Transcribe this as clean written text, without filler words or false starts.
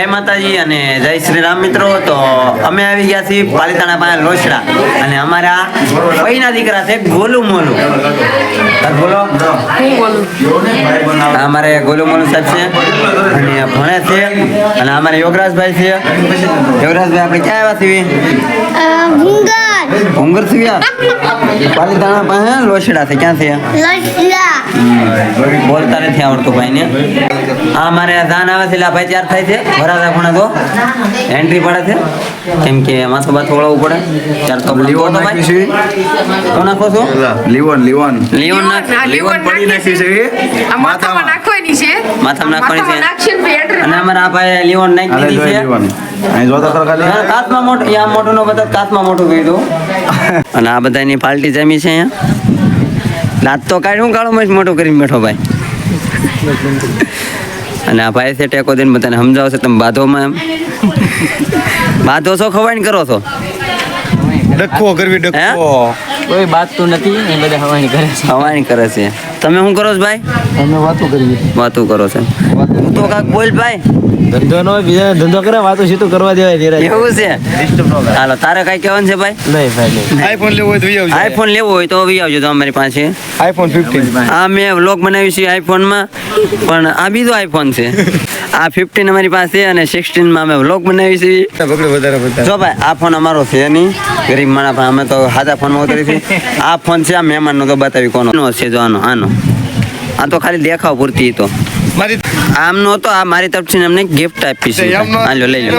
જય માતાજી અને જય શ્રી રામ મિત્રો. તો અમે આવી ગયા છીએ પાલીતાણા પાસે લોસડા અને અમારા ભાઈના દીકરા છે ગોલુ મોલુ. બોલો અમારે ગોલુ મોલુ સાહેબ છે અને ભણે છે અને અમારે યોગરાજભાઈ છે. યોગરાજભાઈ આપણે ક્યાં આવ્યા છીએ? ભુંગર થી પાલીતાણા પાસે લોસડા છે. ક્યાં છે? બોલતા નથી આવડતું ભાઈ ને. આ મારે જાન આવે છે એટલે ભાઈ તૈયાર થાય છે. ભરાતા ખૂણા તો એન્ટ્રી પડે છે કેમ કે માથું બાથું વળવું પડે. ત્યારે તો લીવોન નાખી છે. શું નાખો છો? લીવોન પડી નાખી છે. માથામાં નાખવાની છે. માથામાં નાખવાની છે અને અમારા આ ભાઈ લીવોન નાખી દીધી છે. કાચમાં મોટું આમ મોટું નો બધા કાચમાં મોટું કીધું. અને આ બધાની પાર્ટી જમી છે અહીંયા. દાંત તો કાઢ્યું કાળું મસ્ત મોટું કરીને બેઠો ભાઈ. અને આ ભાઈ છે ટેકો દઈને બધાને સમજાવશે. તમે બાધોમાં એમ બાધો છો ખવાઈને કરો છો? ડખો કરવી ડખો કોઈ બાત તો નથી એ બધા હવાની કરે છે. હવાની કરે છે. તમે શું કરો છો ભાઈ? અમે વાતો કરવી વાતું કરો છો. હું તો કાંક બોલ ભાઈ. ધંધો નો બીજા ધંધો કરે વાતો સીધું કરવા દેવાય ધીરજ. એવું છે? હાલો તારે કઈ કહેવાનું છે ભાઈ? નહીં ભાઈ નહીં. આઈફોન લેવો હોય તો આવજો. આઈફોન લેવો હોય તો વી આવજો તો અમારી પાસે. આઈફોન 15 આ મેં વ્લોગ બનાવ્યું છે આઈફોનમાં પણ આ બીજો આઈફોન છે. આ 15 અમારી પાસે અને 16માં અમે વ્લોગ બનાવી છે. પકડો વધારે જો ભાઈ આ ફોન અમારો છે નહીં, ગરીબ માણસ અમે તો સાદા ફોનમાં ઉતરી છે. આ ફોન છે આ મહેમાનનો તો બતાવી કોનો છે. જો આનો આ તો ખાલી દેખાવ પૂરતી તો મારી આમનો તો આ મારી તરફથી અમને ગિફ્ટ આપી છે. હાલો લઈ લો.